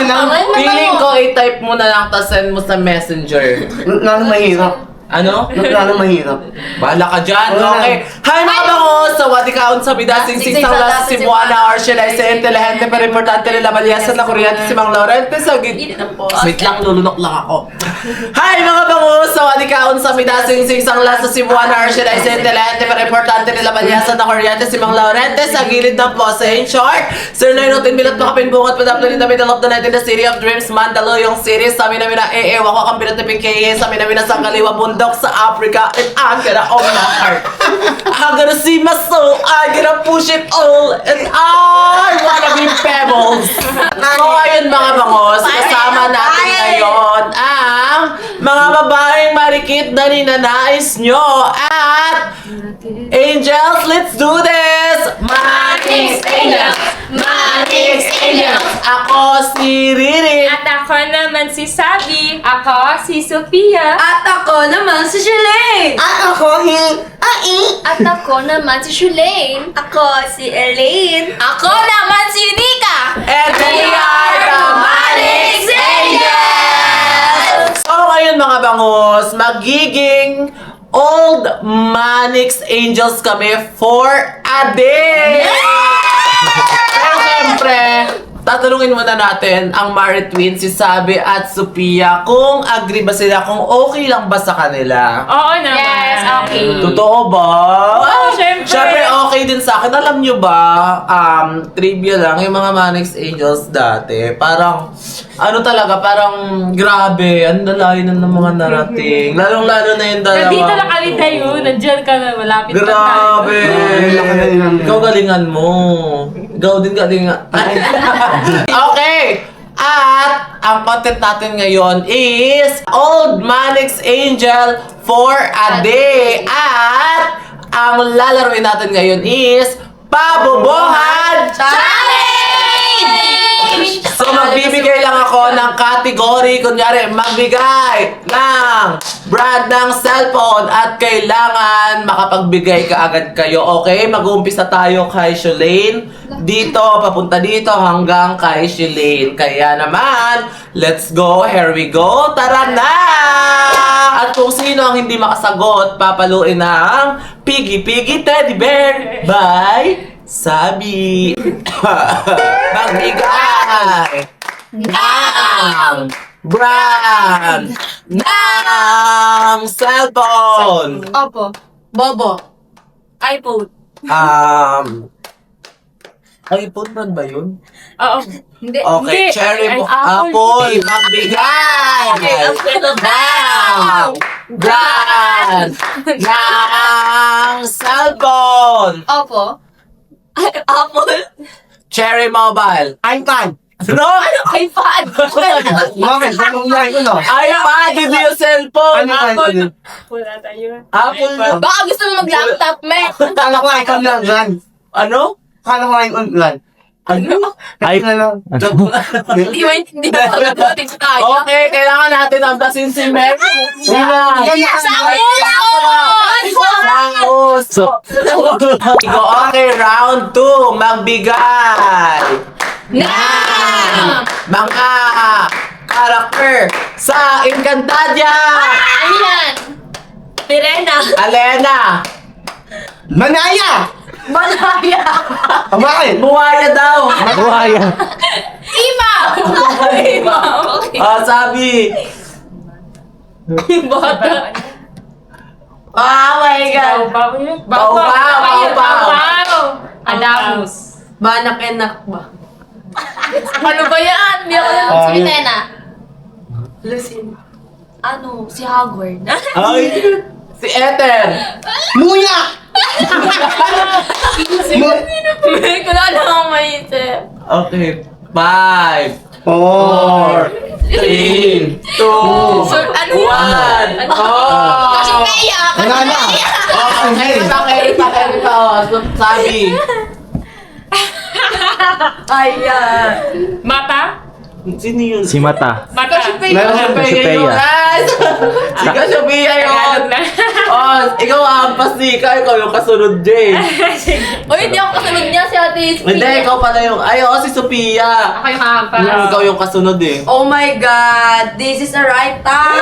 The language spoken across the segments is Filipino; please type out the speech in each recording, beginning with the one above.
lang. Feeling ko, i-type mo na lang, tapos send mo sa messenger. Lalo mahirap. Ano? Lalo mahirap. Bahala ka dyan, Wala. okay? Hi mga bangos! Sawadi kaon sa vida, singsing sa ulas, si Buana, Arshela, sa intelihente, pero importante nila balyasan na kuryente si Mang Laurente sa gid... Wait lang, lulunok lang ako. Hi mga bangos! Sawadi kaon sa vida, singsing sa ulas, si Buana, Arshela, sa intelihente, pero importante nila balyasan na kuryente si Mang Laurente sa gilid ng poso. In short, Sir Noy Bilat makapin bungat padaplo ni David of the Night in the City of Dreams, Mandaluyong series, sa amin namin na wako kang pinatiping kaya, sa amin namin na sang kaliwa bundok sa Africa, and I'm gonna own my heart. I'm gonna see my soul, I'm gonna push it all, and I wanna be pebbles. So ayun mga bangos, kasama natin ngayon ang mga babaeng marikit na ninanais nyo at Angels, let's do this! Manix Angels! Manix Angels! Ako si Riri. At ako naman si Sabi. Ako si Sophia. At ako naman si Shalane! At ako, At ako naman si Shulaine. Ako si Elaine! Ako naman si Nika. And we are the Manix Angels! So ngayon mga bangos, magiging Old Manix Angels kami for a day! Pero siyempre, tatanungin muna natin ang Mari Twins, si Sabi at Sophia, kung agree ba sila, kung okay lang ba sa kanila. Oo naman. Yes, okay. Totoo ba? Oo, syempre. Syempre, okay din sa akin. Alam nyo ba, trivia lang, yung mga Manix Angels dati, parang, ano talaga, parang grabe, ang lalayo na ng mga narating. Lalong-lalo na yung dalawa. Nandito lang kami tayo. Nandiyan ka na. Malapit na tayo. Grabe! Grabe. Ikaw galingan mo. Ikaw din galingan. Okay! At ang content natin ngayon is Old Manix Angel for a day. At ang lalaroin natin ngayon is Pabubuhan Challenge! So magbibigay lang ako ng category, kunyari magbigay ng brand ng cellphone at kailangan makapagbigay ka agad kayo, okay? Mag-uumpisa tayo kay Shulaine, dito, papunta dito hanggang kay Shulaine. Kaya naman, let's go, here we go, tara na! At kung sino ang hindi makasagot, papaluin ng Piggy Piggy Teddy Bear by Sabi. Magbigay ng brand ng cellphone. Opo. Bobo. iPhone. iPhone brand ba yun? Oo. Hindi. Okay, Hindi. cherry Ay, apple. Magbigay ng brand ng cellphone. Opo. Apple. Cherry Mobile. iPad. No? iPad. Bakit? Anong lahi ko, no? iPad, hindi yung cellphone. Ano yung iPad yun? Wala tayo. Apple na. Baka gusto mo mag-laptop, me. Kala ko iPad lang, Lan. Ano? Kala ko iPad lang. Ano? iPad lang. Hindi mo pag-abutin tayo. Okay, kailangan natin ambasin si Mary. Sa So, okay, round 2. Magbigay Na! mga karakter sa Encantadia. Ano yan? Pirena. Alena. Manaya! Malaya. Bakit? Buhaya daw. Ima. Ima. Okay. Sabi. Bata. Oh my God. Bau-bau. Adamus. Banak-enak ba? Ano ba yan? Hindi ako naman si Pitena. Ano? Si Hagward. Ay. Si Ether. Muya! Wala na akong maisip. Okay. 5, 4, 3, 2, 1. Ano yan? Kasi Oh. kaya. Wala na. Carry pa. Sabi. Ayan. Mata? Sino yun? Si Mata. Mata. Meron Sophia Sophia. yun, guys. Si Sophia yun. Tagalog na. Oh, Ikaw ampas ni ikaw yung kasunod dyan. Uy, hindi ako kasunod niya si Ate Sophia. Hindi, ikaw pala yung, ay oo, si Sophia. Ako yung hampas. Ikaw yung kasunod eh. Oh my God, this is the right time.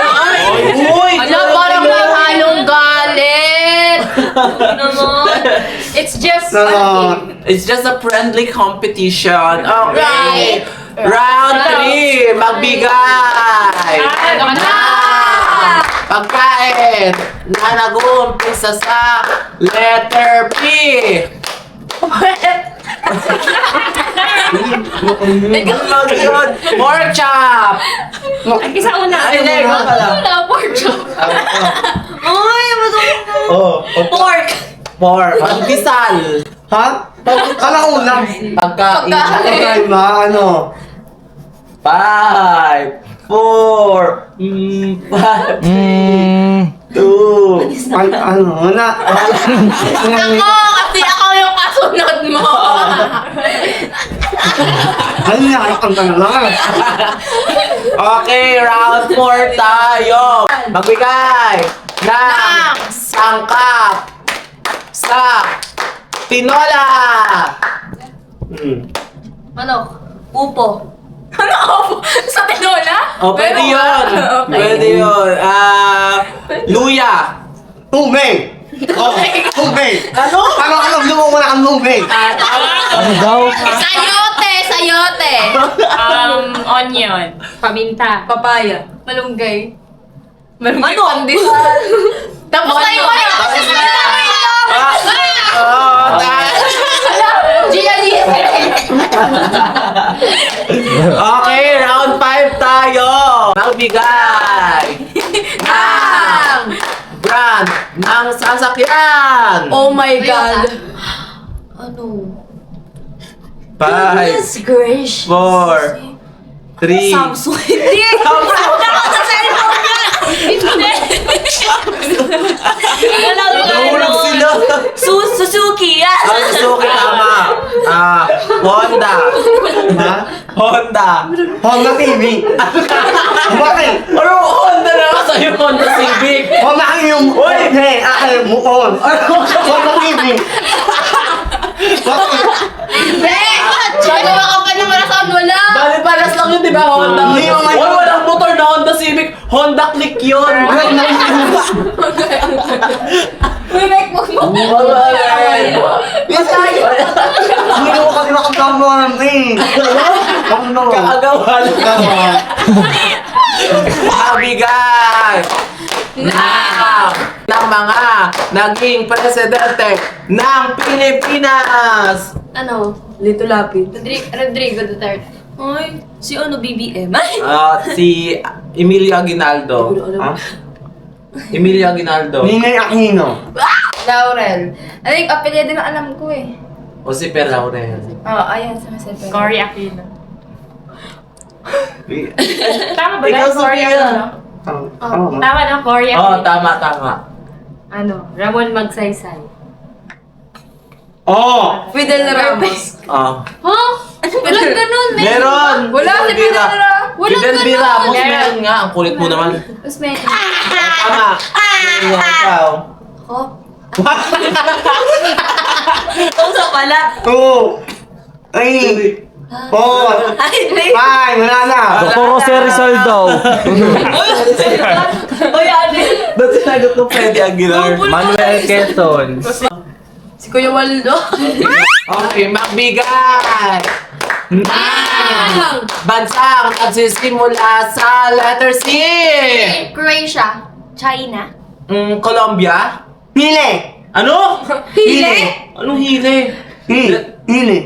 Uy! Alam, parang mahalong galit. Naman. It's just... It's just a friendly competition. Okay. Round 3, magbigay. Ano ka na? Pagkain na nag-uumpisa sa letter P. Pork chop. Ay, isa una. Ay, leg. Wala, pork chop. Ay, Oh. pork. Pork. Pandesal. Ha? Kala ko lang. Pagkain. Pagkain ba? Ano? 5, 4, 5, 2. Ano? Na? Ako, kasi ako yung kasunod mo. Ano na? Ang lang. Okay, round 4 tayo. Magbigay ng sangkap sa tinola. Ano? Upo. Ano? Sa tinola? Oh, pwede yun. Pwede yun. Luya. Tubig! Oh, tubig! Ano? Alam mo wala kang tubig! Ano daw? Sayote! Sayote! Onion. Paminta. Papaya. Malunggay. Malunggay pandesal. Tapos na yun! Okay, round 5 tayo. Magbigay ng brand ng sasakyan. Oh my God! Ano? 5, Gracious. 4, 3. Samsung. Hindi! Samsung! Ako sa cellphone yan! Hindi! Nahulog sila. Suzuki yan! Suzuki tama. Honda. Ha? Honda. Honda TV! Bakit? Ano Honda na ka sa'yo? Honda Civic. Honda yung... Uy! Hey, move on! Honda TV! Bakit? Hindi! Magawa ka pa naman sa wala! Bali paras lang yun, di ba? Honda. Hindi yung may- Uy, walang motor na Honda Civic. Honda Click yun. Uy, make mo mo! Hindi ko kasi nakapagawa ng Ano? Kaagawa lang. Mabigay ng mga naging presidente ng Pilipinas. Ano? Lito Lapid. Rodrigo Duterte. Ay, si ano, BBM? Ay! Si Emilio Aguinaldo. Ha? Emilio Aguinaldo. Ninay Aquino. Laurel. Ano yung apelyido na alam ko eh. O si Per Laurel. Oo, ayan, sa cellphone. Cory Aquino. Tama ba? Ikaw, Cory Sophia. Aquino? Tama na, Cory Oo, Aquino. tama. Ano? Ramon Magsaysay. Oh! Fidel Ramos. Huh? Walang ganun, eh. Meron! Wala si Fidel Ramos. Walang Fidel ganun. Ramos, meron nga. Ang kulit mo naman. Tapos may... Tama. Meron ikaw. Ako? Pausa pala. 2 3 4 Ay, may... 5 Wala na! Dr. Jose Rizal daw. Uy, ano? Ba't sinagot mo Freddy Aguilar? Manuel Quezon. Si Kuya Waldo. Okay, magbigay ng bansang nagsisimula sa letter C. Croatia. China. Colombia? Hile! Ano? Chile. Anong hili? Hile! Chile!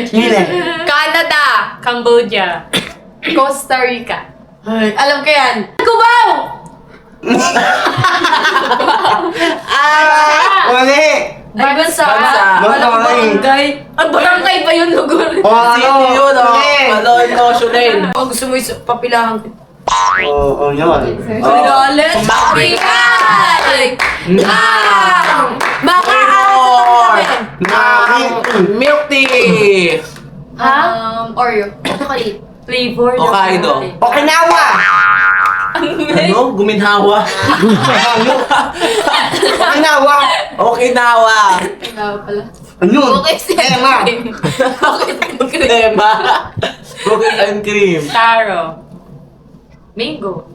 Hile! Canada. Cambodia. Costa Rica. Ay, alam ko yan. Cubao! Wali! Ay, bansa. Bansa. Alam ko barangay. Ang barangay ba yun, lugar? City yun, Hili! Ano, Notionin. Pag gusto mo yung papilahan ko. Oo, yun. Galit. Magbigay! Ng mga Milk tea! Oreo. Chocolate. Flavor. ng Hokkaido. chocolate. Okinawa! Ano? Guminhawa. Anawa. Okinawa. Ayun. Okay, sir. Emma. Tema. Cookies and cream. Taro. Mango.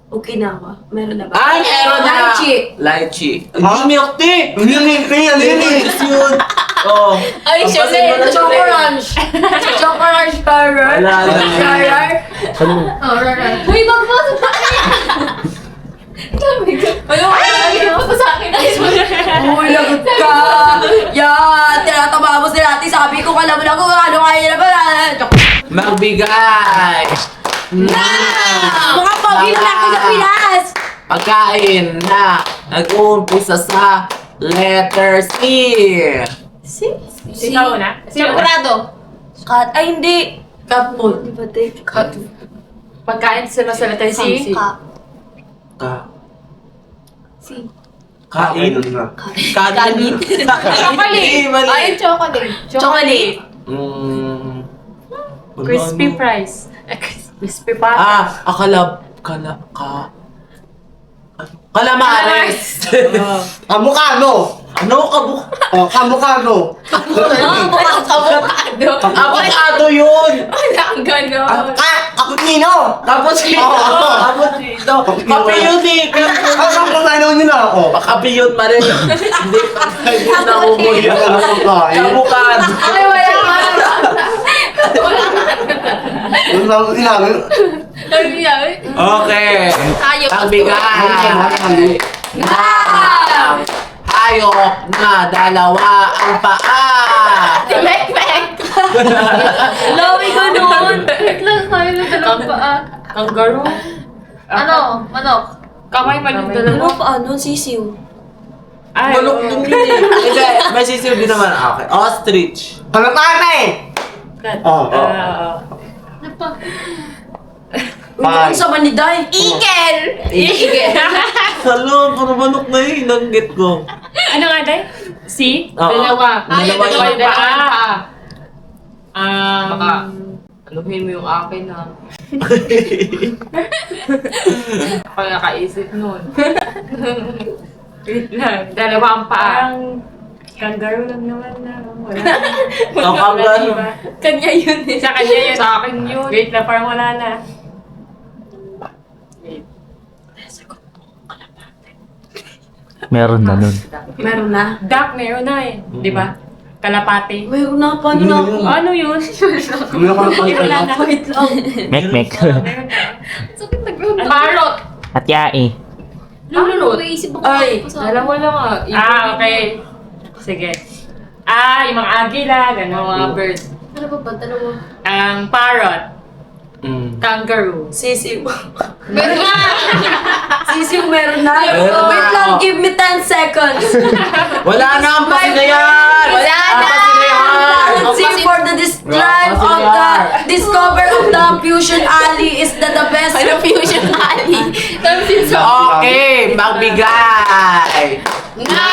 Okinawa. Meron na ba? Ay, meron na. Lychee. Lychee. Ha? Milk tea. Yun eh. Yun. Oh. Ay, Pampasin mo syempre, na Choco siya. Ranch. Choco Ranch Carrot. Wala na. Uy, magpasa pa Ano sa akin? Uy, lagot ka! Yan! Tinatama mo si Rati. Sabi ko, alam mo na kung ano kaya na ba? Magbigay. Mga pogi na ako sa Pinas! Pagkain na nag-uumpisa sa letter C. Ikaw na? Sigurado. Kat. Ay, hindi. Kat po. Di ba, te? Kat. Pagkain sila sa letter C. Ka. Ka. Si. Kain. Kanin. Chocolate. Mali. Ay, chocolate. Chocolate. Crispy Ano? fries. Crispy pata. Calamares. Kamukano. Ano kabuk? Oh, kamukano. Avocado. Avocado yun. Wala ang gano'n. Cappuccino. Cappuccino. Cappuccino. Kape yun eh. Ano nyo na ako? Kape yun pa rin. Hindi na umuwi. Kabukan. Ay, wala nga. Yun lang inamin. Okay. Hayop. Pagbigay. Hayop na dalawa ang paa. Mek-mek. Lawi ko noon. Lang tayo na dalawang paa. Kangaroo. Ano? Manok. Kamay pa yung dalawa. Ano pa ano? Sisiw. Ay, Manok din yun eh. Hindi, may sisiw din naman. Okay. Ostrich. Kalapate. Oo. Ano sa Maniday? Eagle! Eagle. Hello, puro manok na yun. Nanggit ko. Ano nga day? C? Oo. Dalawa. Dalawa Dalawang yun. paa. Baka, anuhin mo yung akin ha. Ako nakaisip nun. Wait lang. Dalawang paa. Parang kangaroo lang naman na. Wala. Ang kangaroo. Kanya yun eh. Sa kanya yun. Sa akin yun. Wait lang, parang wala na. Meron na nun. Meron na. Duck, meron na eh. Di ba? Kalapate. Meron na. Paano na ako? Ano yun? Wala na. Wait lang. Mek-mek. Meron na. Sakit nag-round Parrot. At yai. Lulunod. Naisip ako. Ay, dalawa lang ah. Okay. Sige. Yung mga agila, gano'n, mga birds. Ano ba ba? Dalawa. Ang parrot. Kangaroo. Sisiw. Meron na! Sisiw meron na. Meron Wait na. lang. Give me 10 seconds. Wala na ang pasi na yan! Wala na! Ang pasi na yan! See for the describe of the discover of the Fusion Alley is the best. Ano Fusion Alley? Okay, magbigay! Na!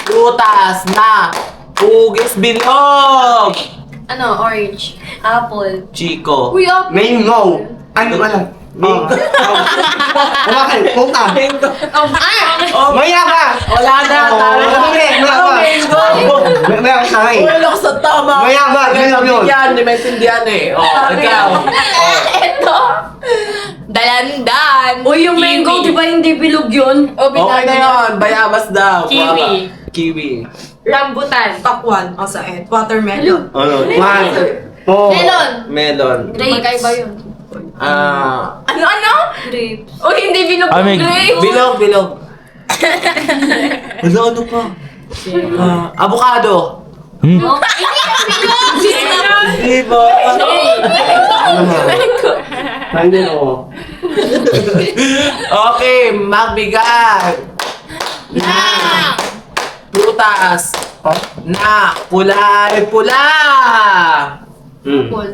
Prutas na hugis bilog! Ano? Orange. Apple. Chico. Uy, apple. Mango. Ano alam? Bakit? Puta. Oh, Maya ka. wala na! Tara na! Mango. Maya ka eh. Wala ka sa tama! Maya ba? Ganun yun. Yan, di maintindihan eh. Ikaw. Ito. Dalandan. Uy, yung Kiwi. mango, di ba hindi bilog yun? O, Okay na yun. Bayabas daw. Kiwi. Kiwi. Rambutan. Takwan. O, sa et. Watermelon. Ano? One. Oh. Melon. Magkaiba yun. Ano? Grapes. Uy, hindi bilog Ay, yung may- grapes. Bilog. Ano pa? Avocado. Hmm? Oh, hindi bilog. Di ba? Ano mo? Hindi ako. Okay, magbigay ng prutas na kulay pula. Apple.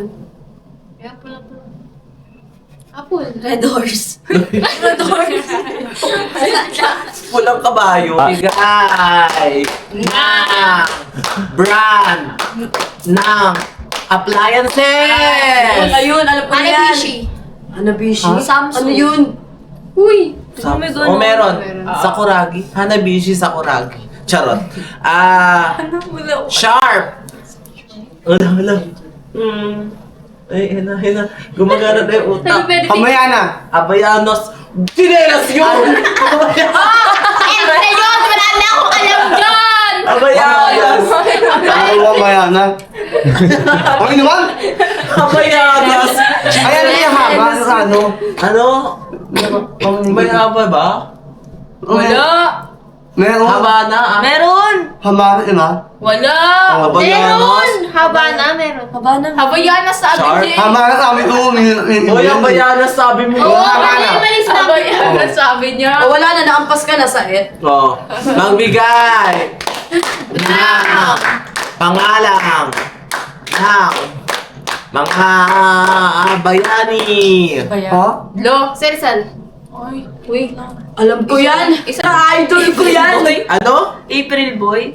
Apple. Red horse. Red horse. Pulang kabayo. Bigay na brand ng appliances. Ayun, alam ko yan. Hanabishi? Ha? Samsung. Ano yun? Uy! O meron. Sakuragi. Hanabishi Sakuragi. Charot. Sharp. Wala. Ay, hina. Gumagana na yung utak. Kamaya na. Abayanos. Tinelas yun! Siyempre yun! Marami akong alam dyan! Abayanos! Ano kamaya na? Okay naman. Abayanos! Ayan niya haba. Ano? Ano? May haba ba? Wala! Meron. Haba na. Meron! Haba na, diba? Wala! Abayanos. Haba na, meron. Habayanas sa Sharp. atin eh! Haba na sabi ko. Hoy, abayanos sabi mo. Oo, haba na. Habayanas sabi niya! O wala na, naampas ka na sa et. Oh, magbigay ng pangalang ng mga bayani. Ha? Lo! Sersal. Uy! Alam ko yan! Isa idol ko yan! Ano? April Boy?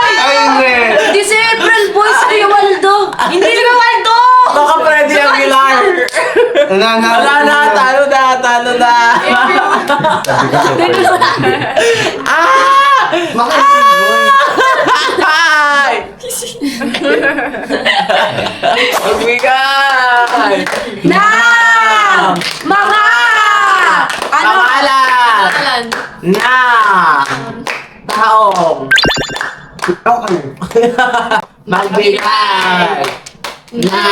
Ay, hindi. Hindi si April Boy! Si Waldo! Hindi si Waldo! Baka Freddy Aguilar. Wala na. Wala na, talo na. Ah! Ay! Magbigay! Na! Mga! Ano? Pangalan na taong Okay. magbigay na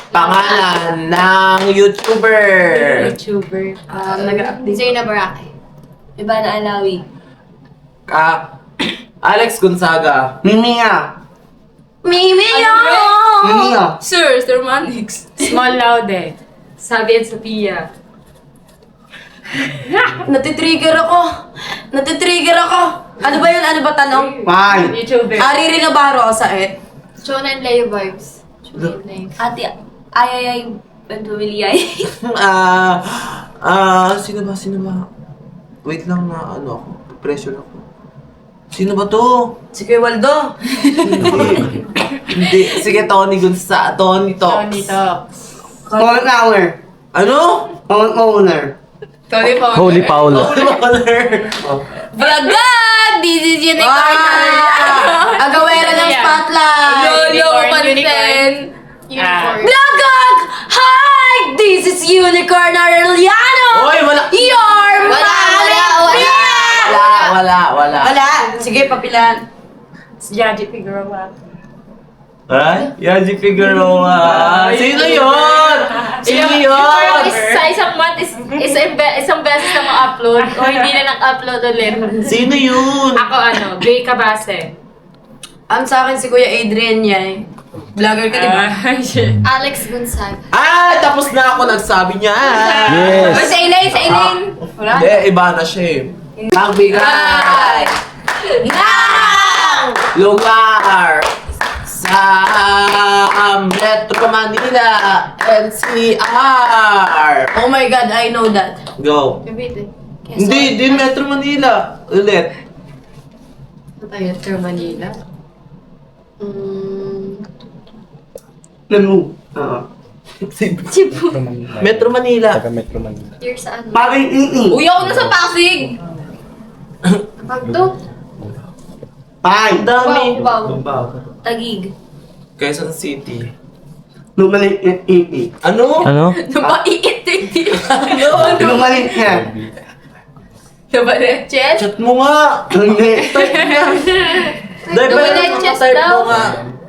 pangalan ng YouTuber. YouTuber. Nag-update. Zayna Barake. Iba na Alawi. Alex Gonzaga. Mimia. Mimio! Mimia. Sir Manix. Small Laude. Sabi and Sophia. Natitrigger ako. Ano ba yun? Ano ba tanong? Fine. YouTuber. Ari Navarro sa et. Chona and Leo Vibes. Chona and Leo. Ate, ay, Bentubiliyay. Sino ba? Wait lang na ano ako. Pressure ako. Sino ba to? Si Kuya Waldo. Hindi. Sige, Tony Gonzaga. Tony Talks. Tony Talks. Comment owner. Ano? Comment owner. Tony Paul. Holy Paul. Tony Color. Vlogag! This is Unicorn! Agawera ng spotlight! Unicorn. Unicorn. Vlogag! Hi! This is Unicorn Aureliano! Oy, wala. Your Wala. Wala! Sige, papilan. Si Yaji Figueroa. Ay, Yaji Figueroa. Sino yun? Parang sa isang month isang beses na ma-upload o hindi na nag-upload ulit. Sino yun? Ako Gray Cabase. Sa akin si Kuya Adrian yan. Vlogger ka, di ba? Alex Gonzaga. Tapos na ako nagsabi niya. Yes. Sa Elaine! Wala? Hindi, iba na siya eh. Magbigay Now! lugar sa Metro Manila NCR. Oh my God, I know that. Go. Cavite. Hindi, Metro Manila. Ulit. Metro Manila. Lemu. Metro Manila. Year sa ano? Parang ii. Uy, ako na sa Pasig! Pagto. Fine. Ang dami. Wow. Tagig. Quezon City. Lumalik yung ii. Ano? Ano? Napaiitig. Lumalik niya. Nabaletches? Chat mo nga. Hindi. Type niya. Dahil pa Double yung edges type daw. mo nga.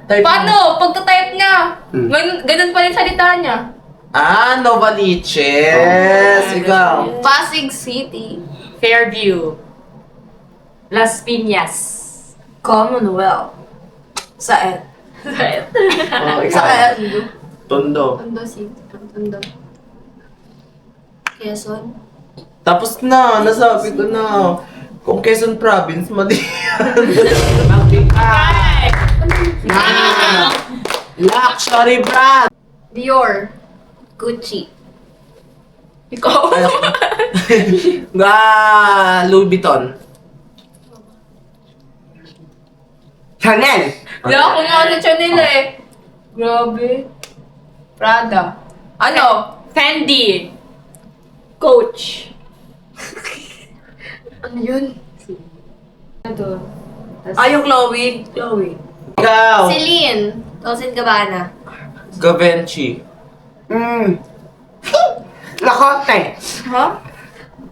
Type mo. Paano? Pagtatype niya. Ganun pa rin salita niya. Novaliches. Ikaw. Pasig City. Fairview. Las Piñas. Commonwealth. Sa et. Oh, Sa ikaw. et. Tondo. Tondo City. Tondo. Quezon. Tapos na. Nasabi ko na. Kung Quezon Province, mali yan. Ay! Luxury brand. Dior. Gucci. Ikaw. Louis Vuitton. Chanel. Hindi ako nga sa Chanel eh. Grabe. Prada. Ano? Fendi. Coach. Ano yun? Ano? Yung Chloe. Chloe. Ikaw. Celine. Dolce & Gabbana. Givenchy. Lakote. Ha?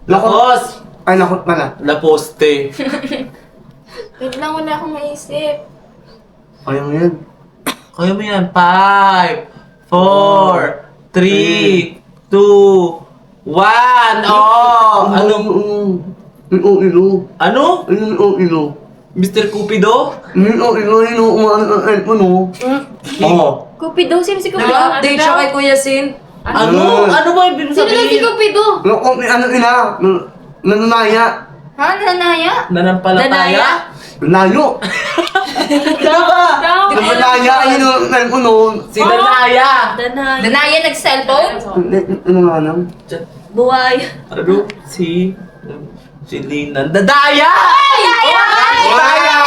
Lakos. Ay, lakot pala. Laposte. Wait lang, wala akong maisip. Ayaw mo yan. Kaya mo yan. 5, 4, 3, 2, 1. Oh! Ano? Ilo. Ano? Ilo. Mr. Cupido? Ilo. Umaano ang ano. Oo. Cupido? Sino si Cupido? Nag-update siya kay Kuya Sin. Ano? Ano ba ibig Sino daw si sabihin? Cupido? Lakot ni ano ina. Nananaya. Ha? Nanaya? Nanampalataya? Layo. Ano ba? Nananaya. Ayun ang ano. Si Danaya. Danaya nag-cellphone? Ano nga lang? Buhay. Ano? Si Lina. Dadaya! Wala!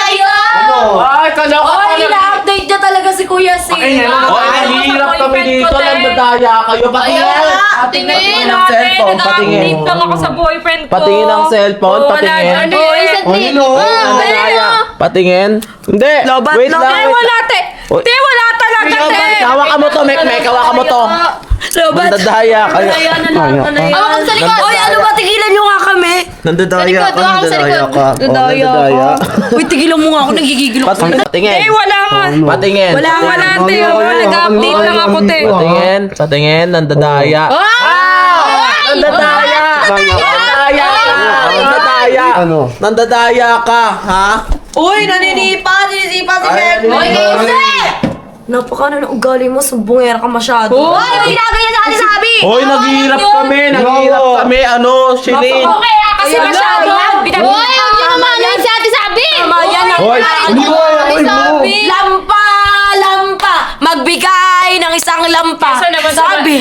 Kayo! Ano? Ay, kaloka Oy, ina-update niya talaga si Kuya Sin. Ay, Oy, nahihirap kami dito. Nandadaya kayo. Patingin! Patingin ng cellphone. Patingin. Nag-update lang ako sa boyfriend ko. Patingin ng cellphone. Wala, Patingin. ano Oh, eh. isang Ay, no. Nandadaya. Patingin. Hindi. Wait lang. Te, wala te. Oy. Te, wala talaga te. Hawakan mo to, Mek. Hawakan mo to. Nandadaya kayo. Hawakan sa likod! Oy, ano ba? Tigilan niyo nga kami. Nandadaya likod, ka. hawakan sa Nandadaya likod. ka. Oh, Nandadaya. Uy, tigilan mo nga ako. Nagigigil ako. Patingin. Te, wala nga. Patingin. Wala te. Nag-update lang ako te. Patingin. Nandadaya. Nandadaya. Nandadaya ka. Nandadaya. Ano? Nandadaya ka, ha? Uy, naninipa si Beth. Oy, kasi! Napaka ng ugali mo, sumbongera ka masyado. Uy, ginagaya sa atin sabi! Hoy, naghihirap kami. Naghihirap kami. Ano, Shilin? Okay, kasi Ayan masyado. na. Hoy, huwag niyo naman yan si Ate Sabi! Tama yan. Hoy, Hindi ko ayaw ko mo. Lampa! Magbigay ng isang lampa. Saan naman Sabi!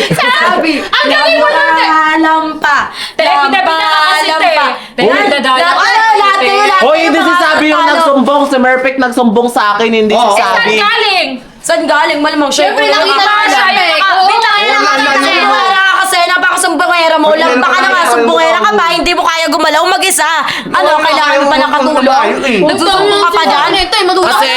Ang galing mo natin. Lampa! Te, bida-bida ka kasi te. Te, nandadaya ka. Lahat kayo, lahat Hoy, kayo hindi si Sabi yung makakatalo. nagsumbong. Si Merpek nagsumbong sa akin, hindi si Oo. Saan Sabi. galing? Saan galing? Malamang siya. Siyempre, Ikaw nakita yung naman siya, nakakaalam. eh. Oo. Bitangin naman Wala kasi na yun. wala ka kasi napakasumbongera mo. Wala Lampa ka na na nga, yun. sumbongera ka pa. Hindi mo kaya gumalaw mag-isa. Ano, Wala kailangan mo pa kayo ng katulong? magpapalayo, Nagsusumbong ka pa dyan? Ito, matulog Kasi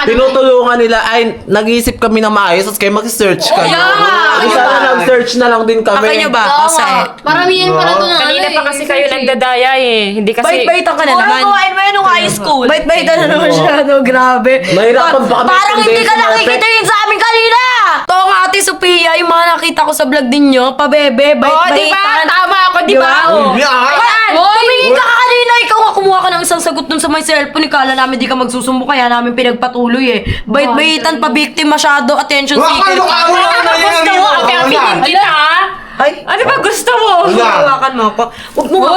tinutulungan nila, ay nag-iisip kami na maayos, tapos kayo mag-search kami. yeah. Isa na nag-search na lang din kami. Akay niyo ba? Oo Kasi, nga. Maramihan pala ito na Kanina pa kasi kayo nagdadaya eh. Hindi kasi... bait-baitan ka na naman. Kumain mo yun nung high school. Bait-baitan na naman siya, no? Grabe. Nahirapan pa kami Parang hindi ka explain sa nakikita Merpek. yun sa amin kanina! To nga, Ate Sophia, yung mga nakita ko sa vlog ninyo, pabebe, Oo, bait-baitan. di ba? Tama ako, di ba? Hindi ah. Tumingin ka kanina, ikaw nga kumuha ka ng isang sagot dun sa may cellphone. Ikala namin di ka magsusumbo, kaya namin pinagpatuloy eh. Bait-baitan, pa-victim masyado, attention seeker. Gusto mo? Apyapitin kita ha? Ay, Ano ba gusto mo? hawakan mo ako. Huwag mo nga.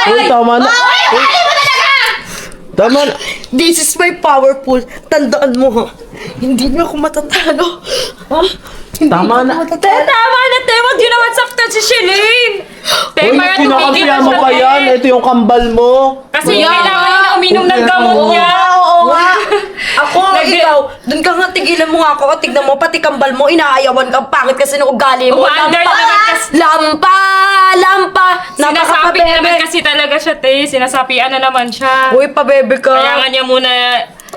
Uy, tama na. Tama na. This is my powerful. Tandaan mo ha. Hindi niyo ako matatalo. Ha? Tama na. Te, tama na, te. Huwag yun naman saktan si Shelene. Te, Uy, para tumigil pinakampiyan na mo siya, pa te. yan. Ito yung kambal mo. Kasi kailangan niya na uminom ng gamot niya. Oo nga. Ako, ikaw, dun ka nga, tigilan mo nga ako. Tignan mo, pati kambal mo, inaayawan ka. Pangit kasi ng ugali mo. Umaandar naman kasi. Lampa! Sinasapi na naman Napaka-pabebe. kasi talaga siya, te. Sinasapian na naman siya. Uy, pabebe ka. Kailangan niya muna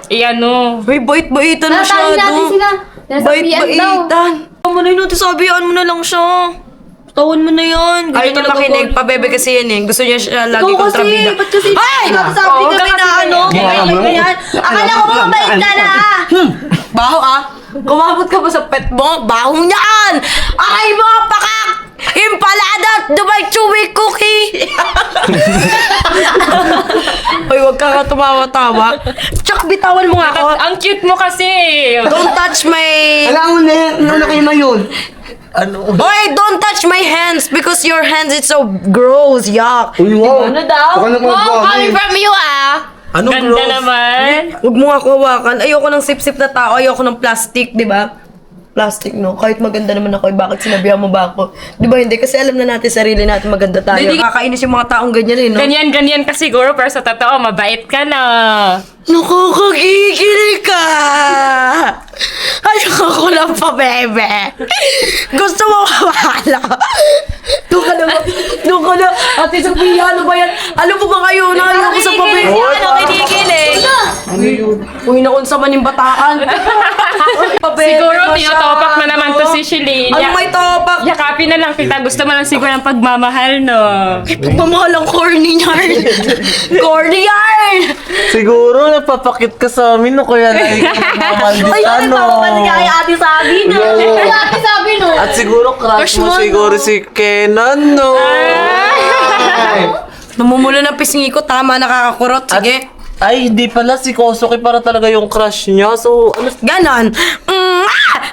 i-ano. Uy, bait-baitan Natali masyado. natin sila. Nasabihan daw. Bait-baitan. Tama na yun, Ate Sabihan mo na lang siya. Tawan mo na yan. Ayaw niya makinig. Pabebe kasi yan eh. Gusto niya siya lagi kontrabida. Ba't kasi Ay! sabi Oo, kami kasi na ano? Ginawa mo. Akala ko mabait ka na. Baho ah. Kumabot ka ba sa pet mo? Baho niyan! Ay mo, pakak! Impalada at Dubai Chewy Cookie! Uy, wag ka nga tumawa-tawa. Tsak, bitawan mo nga ako. Ang cute mo kasi. Don't touch my... Alam mo na, nalaki na yun. Ano? Boy, don't touch my hands because your hands is so gross. Yuck. Uy, wow. Ano daw? Baka naman Wow, coming grabe. from you Ano Ganda gross? naman. Huwag mo nga hawakan. Ayoko ng sip-sip na tao. Ayoko ng plastic, di ba? Plastic, no? Kahit maganda naman ako, bakit sinabihan mo ba ako? Di ba hindi? Kasi alam na natin sarili natin maganda tayo. Kakainis yung mga taong ganyan eh, no? Ganyan-ganyan ka siguro, pero sa totoo, mabait ka na. Nakakagigilig ka! Ayoko lang pa, bebe. Gusto mo mawala? Doon ka na. Ate Sophia, ano ba yan? Alam mo ba kayo na ayoko sa pabe? Kikilig. Uy, naunsa man yung bataan. Pabebe, Siguro masyado. tinotopak na naman to si Shilin. Ano may topak? Yakapin na lang kita. Gusto mo lang siguro ng pagmamahal, no? Pagmamahal ang corny yarn. Corny yarn! Siguro nagpapakit ka sa amin, no? Kaya nagmamaldita, no? Nagpapapalya kay Ate Sabi, no? Kaya ate sabi no. At siguro crush mo siguro si Kenan, no? Namumula ng pisngi ko, tama, nakakakurot. Sige. Ay, hindi pala. Si Kosuke para talaga yung crush niya. So, ano? Ganon.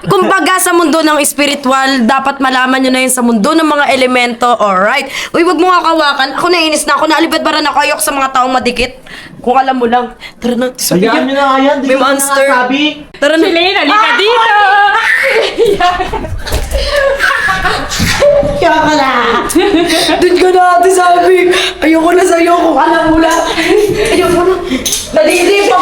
Kumbaga sa mundo ng spiritual, dapat malaman nyo na yun sa mundo ng mga elemento. Alright. Uy, wag mo nga kawakan. Ako nainis na ako. Naalibad-bara na ako. Ayoko sa mga taong madikit. Kung alam mo lang. Tara na. Hayaan nyo na nga yan. May monster. Tara na. Shilin, halika dito! Kaya ka na. Doon ka na, ate sabi. Ayoko na sa'yo. Kung alam mo lang. Ayoko na. Nadidip.